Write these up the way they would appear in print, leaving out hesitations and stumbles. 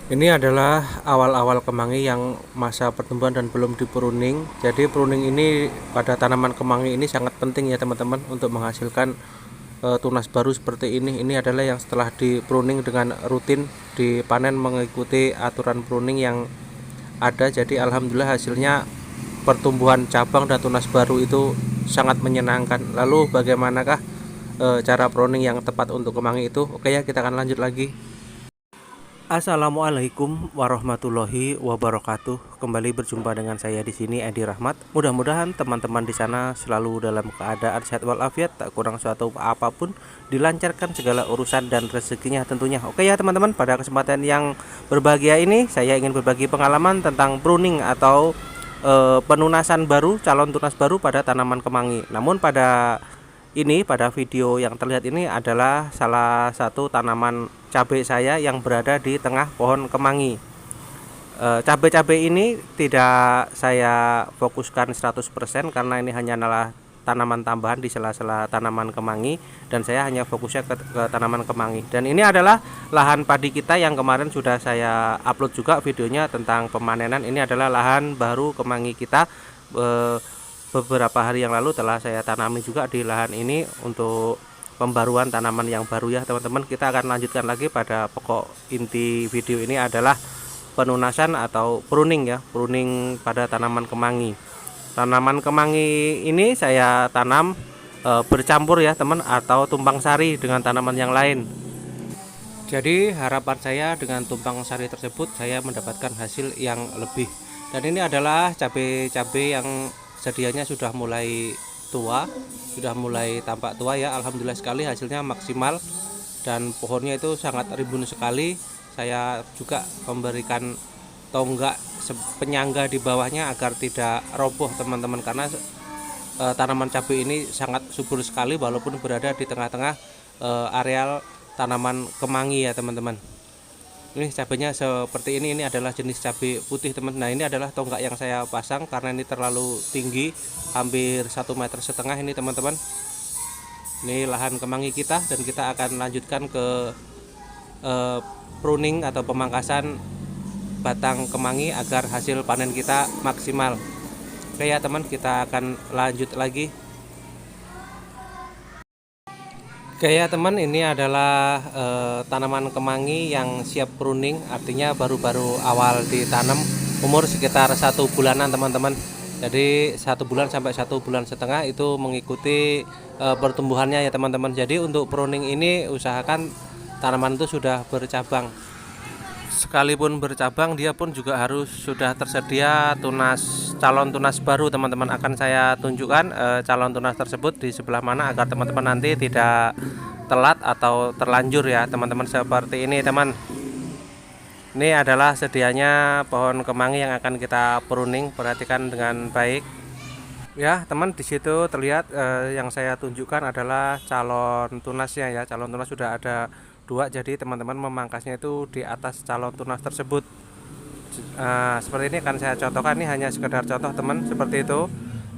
Ini adalah awal-awal kemangi yang masa pertumbuhan dan belum dipruning. Jadi pruning ini pada tanaman kemangi ini sangat penting ya teman-teman untuk menghasilkan tunas baru seperti ini. Ini adalah yang setelah dipruning dengan rutin dipanen mengikuti aturan pruning yang ada. Jadi alhamdulillah hasilnya pertumbuhan cabang dan tunas baru itu sangat menyenangkan. Lalu bagaimanakah cara pruning yang tepat untuk kemangi itu? Oke ya, kita akan lanjut lagi. Assalamualaikum warahmatullahi wabarakatuh. Kembali berjumpa dengan saya di sini Edi Rahmat. Mudah-mudahan teman-teman di sana selalu dalam keadaan sehat walafiat, tak kurang suatu apapun, dilancarkan segala urusan dan rezekinya tentunya. Oke ya teman-teman, pada kesempatan yang berbahagia ini saya ingin berbagi pengalaman tentang pruning atau penunasan baru, calon tunas baru pada tanaman kemangi. Namun pada video yang terlihat ini adalah salah satu tanaman cabai saya yang berada di tengah pohon kemangi. Cabai-cabai ini tidak saya fokuskan 100% karena ini hanyalah tanaman tambahan di sela-sela tanaman kemangi, dan saya hanya fokusnya ke tanaman kemangi. Dan ini adalah lahan padi kita yang kemarin sudah saya upload juga videonya tentang pemanenan. Ini adalah lahan baru kemangi kita. Beberapa hari yang lalu telah saya tanami juga di lahan ini untuk pembaruan tanaman yang baru ya teman-teman. Kita akan lanjutkan lagi pada pokok inti video ini adalah penunasan atau pruning ya, pruning pada tanaman kemangi. Tanaman kemangi ini saya tanam bercampur ya teman, atau tumpang sari dengan tanaman yang lain. Jadi harapan saya dengan tumpang sari tersebut saya mendapatkan hasil yang lebih. Dan ini adalah cabai-cabai yang sedianya sudah mulai tua, sudah mulai tampak tua ya. Alhamdulillah sekali hasilnya maksimal dan pohonnya itu sangat rimbun sekali. Saya juga memberikan tonggak penyangga di bawahnya agar tidak roboh teman-teman, karena tanaman cabai ini sangat subur sekali walaupun berada di tengah-tengah areal tanaman kemangi ya teman-teman. Ini cabenya seperti ini adalah jenis cabai putih teman. Nah, ini adalah tonggak yang saya pasang karena ini terlalu tinggi, hampir 1,5 meter ini teman-teman. Ini lahan kemangi kita, dan kita akan lanjutkan ke pruning atau pemangkasan batang kemangi agar hasil panen kita maksimal. Oke ya teman, kita akan lanjut lagi. Oke ya teman, ini adalah tanaman kemangi yang siap pruning, artinya baru-baru awal ditanam, umur sekitar 1 bulanan teman-teman. Jadi 1 bulan sampai 1,5 bulan itu mengikuti pertumbuhannya ya teman-teman. Jadi untuk pruning ini usahakan tanaman itu sudah bercabang. Sekalipun bercabang, dia pun juga harus sudah tersedia calon tunas baru teman-teman. Akan saya tunjukkan calon tunas tersebut di sebelah mana agar teman-teman nanti tidak telat atau terlanjur ya teman-teman. Seperti ini teman, ini adalah sedianya pohon kemangi yang akan kita pruning. Perhatikan dengan baik ya teman. Di situ terlihat yang saya tunjukkan adalah calon tunasnya ya. Calon tunas sudah ada 2, jadi teman-teman memangkasnya itu di atas calon tunas tersebut. Seperti ini akan saya contohkan, ini hanya sekedar contoh teman, seperti itu.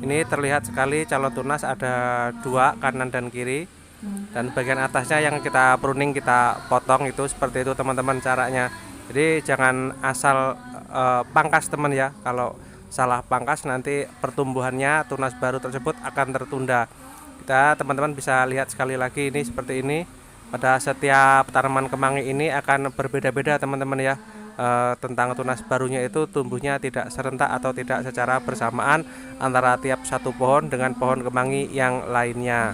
Ini terlihat sekali calon tunas ada 2, kanan dan kiri, dan bagian atasnya yang kita pruning, kita potong itu seperti itu teman-teman caranya. Jadi jangan asal pangkas teman ya. Kalau salah pangkas nanti pertumbuhannya tunas baru tersebut akan tertunda. Teman-teman bisa lihat sekali lagi, ini seperti ini. Pada setiap tanaman kemangi ini akan berbeda-beda teman-teman ya. Tentang tunas barunya itu tumbuhnya tidak serentak atau tidak secara bersamaan antara tiap satu pohon dengan pohon kemangi yang lainnya.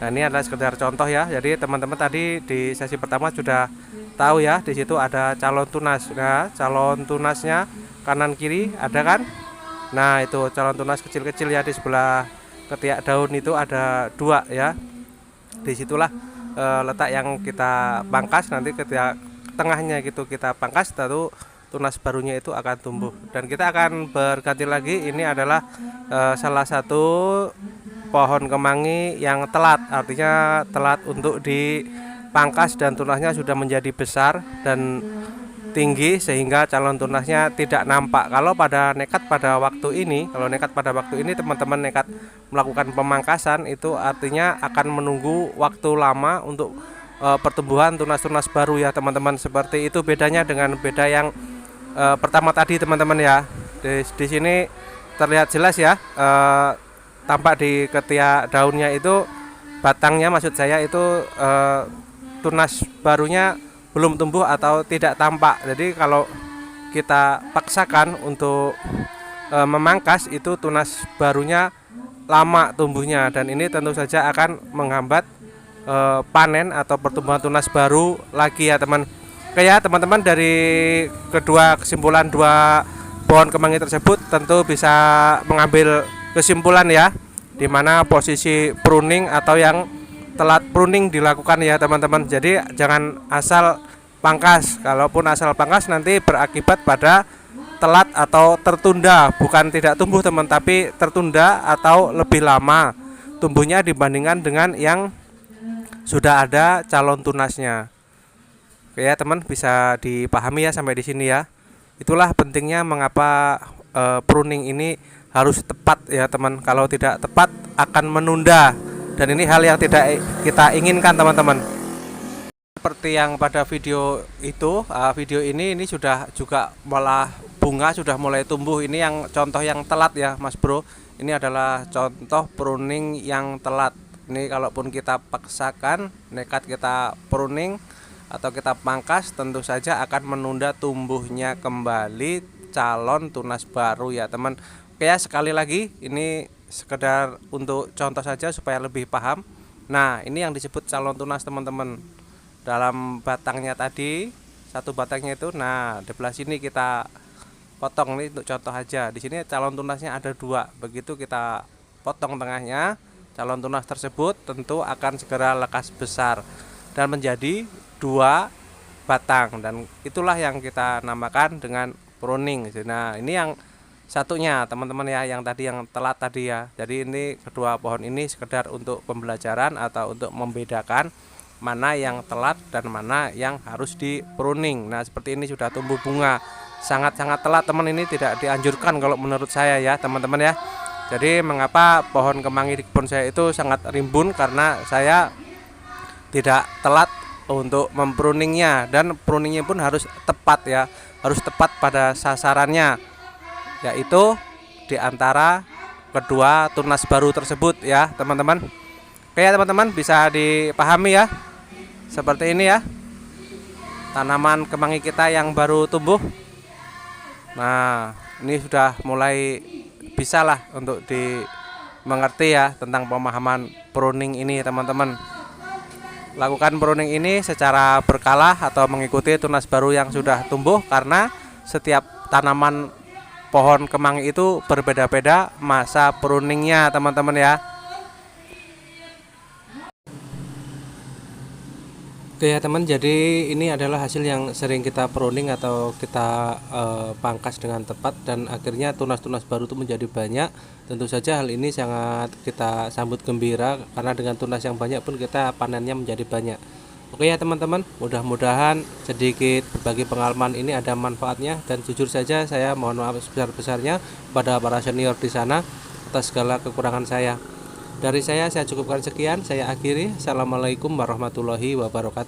Nah, ini adalah sekedar contoh ya. Jadi teman-teman tadi di sesi pertama sudah tahu ya, di situ ada calon tunas. Nah, calon tunasnya kanan kiri ada kan? Nah, itu calon tunas kecil-kecil ya, di sebelah ketiak daun itu ada 2 ya. Disitulah letak yang kita pangkas, nanti ketika tengahnya gitu kita pangkas, lalu tunas barunya itu akan tumbuh. Dan kita akan berganti lagi. Ini adalah salah satu pohon kemangi yang telat, artinya telat untuk dipangkas dan tunasnya sudah menjadi besar dan tinggi sehingga calon tunasnya tidak nampak. Kalau nekat pada waktu ini teman-teman nekat melakukan pemangkasan, itu artinya akan menunggu waktu lama untuk pertumbuhan tunas-tunas baru ya teman-teman. Seperti itu bedanya dengan beda yang pertama tadi teman-teman ya. Di sini terlihat jelas ya, tampak di ketiak daunnya itu, batangnya maksud saya itu, tunas barunya belum tumbuh atau tidak tampak. Jadi kalau kita paksakan untuk memangkas, itu tunas barunya lama tumbuhnya, dan ini tentu saja akan menghambat panen atau pertumbuhan tunas baru lagi ya teman. Oke ya teman-teman, dari kedua kesimpulan dua pohon kemangi tersebut tentu bisa mengambil kesimpulan ya, dimana posisi pruning atau yang telat pruning dilakukan ya teman-teman. Jadi jangan asal pangkas, kalaupun asal pangkas nanti berakibat pada telat atau tertunda, bukan tidak tumbuh teman, tapi tertunda atau lebih lama tumbuhnya dibandingkan dengan yang sudah ada calon tunasnya. Oke ya teman, bisa dipahami ya sampai di sini ya. Itulah pentingnya mengapa pruning ini harus tepat ya teman. Kalau tidak tepat akan menunda, dan ini hal yang tidak kita inginkan teman-teman. Seperti yang pada video itu, video ini sudah juga malah bunga, sudah mulai tumbuh. Ini yang contoh yang telat ya Mas Bro. Ini adalah contoh pruning yang telat. Ini kalaupun kita paksakan, nekat kita pruning atau kita pangkas, tentu saja akan menunda tumbuhnya kembali calon tunas baru ya teman. Oke ya, sekali lagi ini sekedar untuk contoh saja supaya lebih paham. Nah, ini yang disebut calon tunas teman-teman. Dalam batangnya tadi, satu batangnya itu, nah di belah sini kita potong nih untuk contoh aja. Di sini calon tunasnya ada dua. Begitu kita potong tengahnya, calon tunas tersebut tentu akan segera lekas besar dan menjadi dua batang, dan itulah yang kita namakan dengan pruning. Nah, ini yang satunya teman-teman ya, yang tadi yang telat tadi ya. Jadi ini kedua pohon ini sekedar untuk pembelajaran atau untuk membedakan mana yang telat dan mana yang harus di pruning. Nah, seperti ini sudah tumbuh bunga, sangat-sangat telat teman, ini tidak dianjurkan kalau menurut saya ya teman-teman ya. Jadi mengapa pohon kemangi di kebun saya itu sangat rimbun, karena saya tidak telat untuk mempruningnya, dan pruningnya pun harus tepat ya, harus tepat pada sasarannya, yaitu di antara kedua tunas baru tersebut ya teman-teman. Oke ya teman-teman, bisa dipahami ya. Seperti ini ya tanaman kemangi kita yang baru tumbuh. Nah, ini sudah mulai bisa lah untuk dimengerti ya tentang pemahaman pruning ini teman-teman. Lakukan pruning ini secara berkala atau mengikuti tunas baru yang sudah tumbuh, karena setiap tanaman pohon kemangi itu berbeda-beda masa pruningnya teman-teman ya. Oke ya teman, jadi ini adalah hasil yang sering kita pruning atau kita pangkas dengan tepat, dan akhirnya tunas-tunas baru itu menjadi banyak. Tentu saja hal ini sangat kita sambut gembira, karena dengan tunas yang banyak pun kita panennya menjadi banyak. Oke ya teman-teman, mudah-mudahan sedikit berbagi pengalaman ini ada manfaatnya, dan jujur saja saya mohon maaf sebesar-besarnya pada para senior di sana atas segala kekurangan saya. Dari saya cukupkan sekian, saya akhiri. Assalamualaikum warahmatullahi wabarakatuh.